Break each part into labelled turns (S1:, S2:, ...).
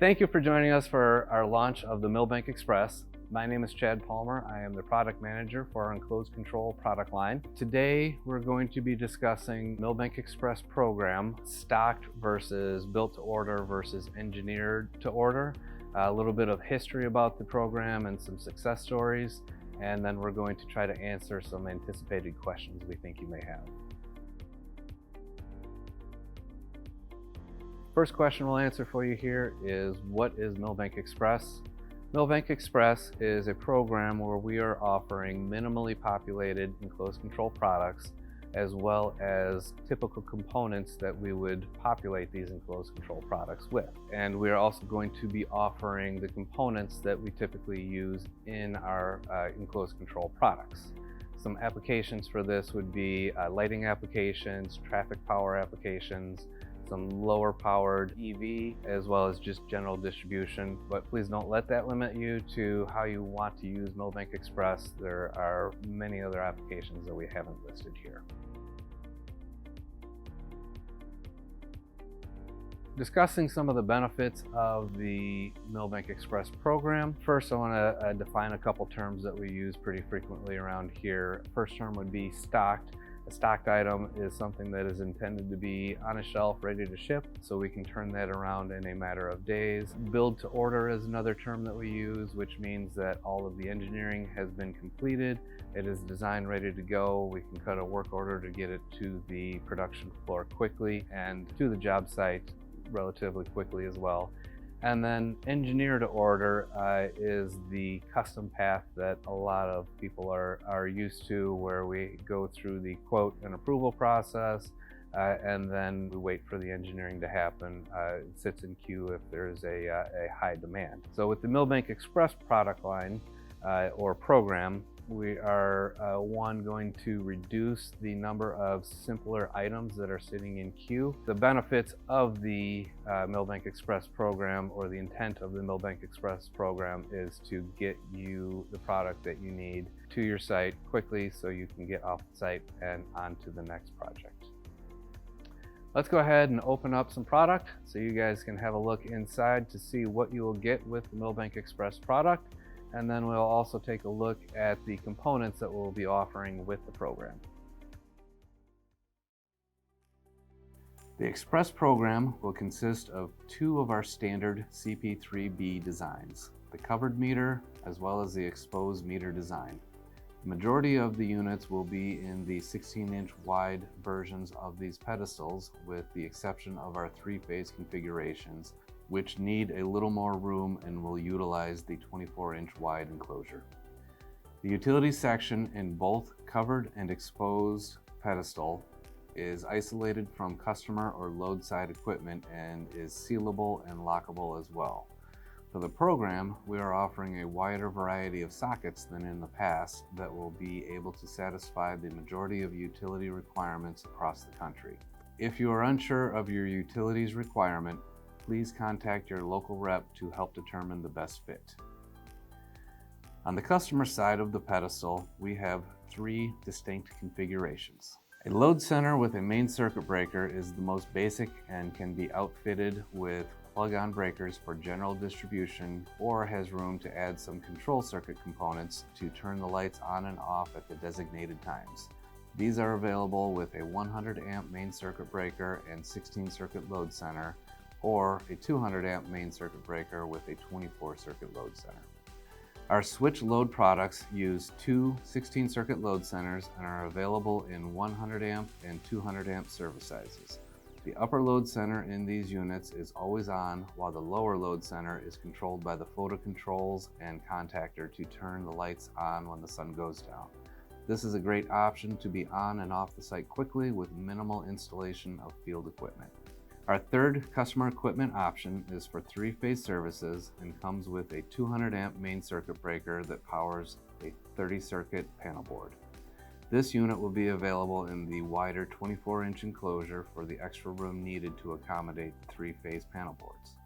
S1: Thank you for joining us for our launch of the Milbank Express. My name is Chad Palmer. I am the product manager for our enclosed control product line. Today, we're going to be discussing Milbank Express program, stocked versus built to order versus engineered to order, a little bit of history about the program and some success stories, and then we're going to try to answer some anticipated questions we think you may have. First question we'll answer for you here is, what is Milbank Express? Milbank Express is a program where we are offering minimally populated enclosed control products as well as typical components that we would populate these enclosed control products with. And we are also going to be offering the components that we typically use in our enclosed control products. Some applications for this would be lighting applications, traffic power applications, some lower powered EV, as well as just general distribution. But please don't let that limit you to how you want to use Milbank Express. There are many other applications that we haven't listed here. Discussing some of the benefits of the Milbank Express program. First, I want to define a couple terms that we use pretty frequently around here. First term would be stocked. A stocked item is something that is intended to be on a shelf ready to ship, so we can turn that around in a matter of days. Build to order is another term that we use, which means that all of the engineering has been completed. It is designed, ready to go. We can cut a work order to get it to the production floor quickly and to the job site relatively quickly as well. And then engineer to order is the custom path that a lot of people are used to, where we go through the quote and approval process, and then we wait for the engineering to happen. It sits in queue if there's a high demand. So with the Milbank Express product line or program, we are going to reduce the number of simpler items that are sitting in queue. The benefits of the Milbank Express program, or the intent of the Milbank Express program, is to get you the product that you need to your site quickly so you can get off the site and on to the next project. Let's go ahead and open up some product so you guys can have a look inside to see what you will get with the Milbank Express product. And then we'll also take a look at the components that we'll be offering with the program. The Express program will consist of two of our standard CP3B designs, the covered meter as well as the exposed meter design. The majority of the units will be in the 16-inch wide versions of these pedestals, with the exception of our three-phase configurations, which need a little more room and will utilize the 24-inch wide enclosure. The utility section in both covered and exposed pedestal is isolated from customer or load side equipment and is sealable and lockable as well. For the program, we are offering a wider variety of sockets than in the past that will be able to satisfy the majority of utility requirements across the country. If you are unsure of your utilities requirement, please contact your local rep to help determine the best fit. On the customer side of the pedestal, we have three distinct configurations. A load center with a main circuit breaker is the most basic and can be outfitted with plug-on breakers for general distribution, or has room to add some control circuit components to turn the lights on and off at the designated times. These are available with a 100 amp main circuit breaker and 16 circuit load center, or a 200 amp main circuit breaker with a 24 circuit load center. Our switch load products use two 16 circuit load centers and are available in 100 amp and 200 amp service sizes. The upper load center in these units is always on, while the lower load center is controlled by the photo controls and contactor to turn the lights on when the sun goes down. This is a great option to be on and off the site quickly with minimal installation of field equipment. Our third customer equipment option is for three-phase services and comes with a 200 amp main circuit breaker that powers a 30 circuit panel board. This unit will be available in the wider 24-inch enclosure for the extra room needed to accommodate three-phase panel boards.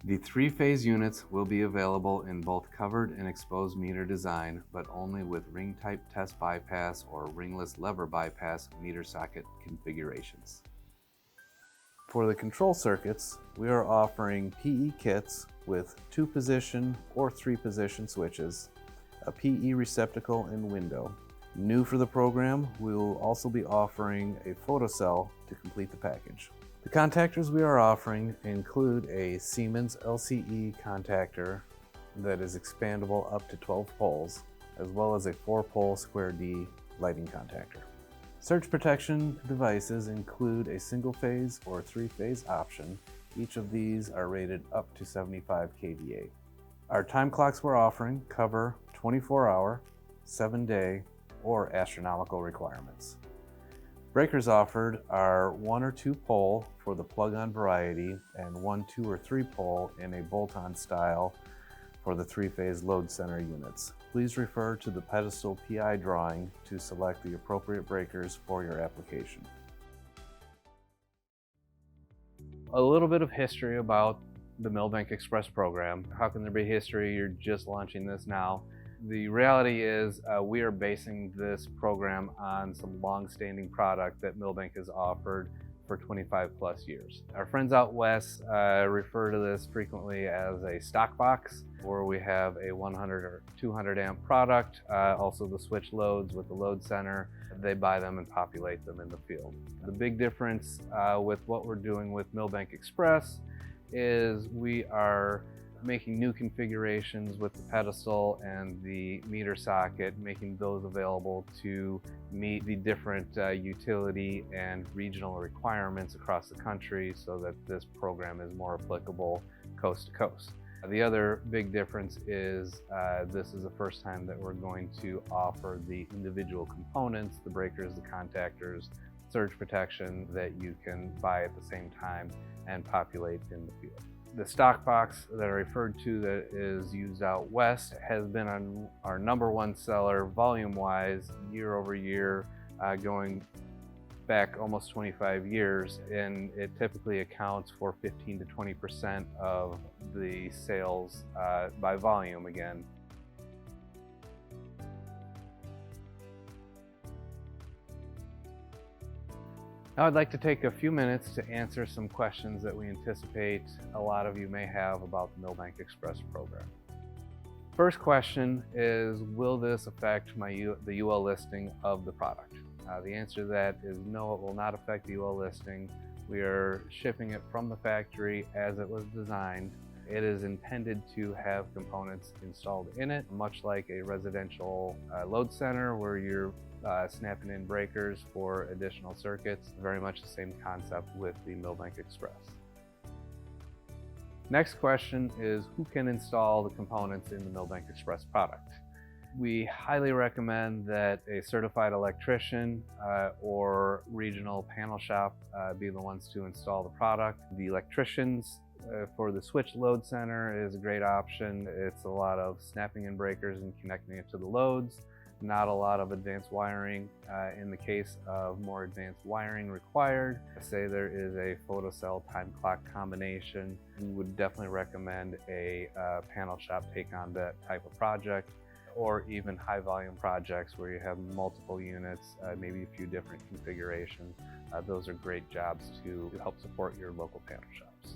S1: The three-phase units will be available in both covered and exposed meter design, but only with ring-type test bypass or ringless lever bypass meter socket configurations. For the control circuits, we are offering PE kits with 2-position or 3-position switches, a PE receptacle and window. New for the program, we will also be offering a photocell to complete the package. The contactors we are offering include a Siemens LCE contactor that is expandable up to 12 poles, as well as a 4-pole square D lighting contactor. Surge protection devices include a single-phase or 3-phase option. Each of these are rated up to 75 kVA. Our time clocks we're offering cover 24-hour, 7-day, or astronomical requirements. Breakers offered are 1 or 2 pole for the plug-on variety and 1, 2, or 3 pole in a bolt-on style for the 3-phase load center units. Please refer to the pedestal PI drawing to select the appropriate breakers for your application. A little bit of history about the Milbank Express program. How can there be history? You're just launching this now. The reality is we are basing this program on some long-standing product that Milbank has offered for 25 plus years. Our friends out west refer to this frequently as a stock box, where we have a 100 or 200 amp product, also the switch loads with the load center. They buy them and populate them in the field. The big difference with what we're doing with Milbank Express is we are making new configurations with the pedestal and the meter socket, making those available to meet the different utility and regional requirements across the country so that this program is more applicable coast to coast. The other big difference is this is the first time that we're going to offer the individual components, the breakers, the contactors, surge protection that you can buy at the same time and populate in the field. The stock box that I referred to that is used out west has been our #1 seller volume-wise year over year, going back almost 25 years, and it typically accounts for 15 to 20% of the sales by volume again. Now I'd like to take a few minutes to answer some questions that we anticipate a lot of you may have about the Milbank Express program. First question is, will this affect the UL listing of the product? The answer to that is no, it will not affect the UL listing. We are shipping it from the factory as it was designed. It is intended to have components installed in it, much like a residential load center where you're snapping in breakers for additional circuits. Very much the same concept with the Milbank Express. Next question is, who can install the components in the Milbank Express product? We highly recommend that a certified electrician or regional panel shop be the ones to install the product. The electricians for the switch load center is a great option. It's a lot of snapping in breakers and connecting it to the loads. Not a lot of advanced wiring. In the case of more advanced wiring required, say there is a photocell time clock combination, we would definitely recommend a panel shop take on that type of project, or even high volume projects where you have multiple units, maybe a few different configurations. Those are great jobs to help support your local panel shops.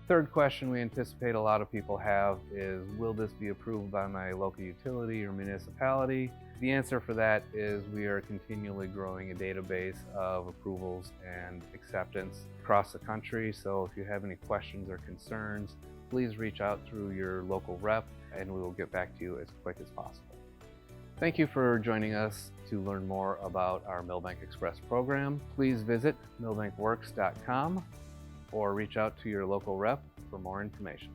S1: Third question we anticipate a lot of people have is, will this be approved by my local utility or municipality? The answer for that is we are continually growing a database of approvals and acceptance across the country. So if you have any questions or concerns, please reach out through your local rep and we will get back to you as quick as possible. Thank you for joining us to learn more about our Milbank Express program. Please visit milbankworks.com or reach out to your local rep for more information.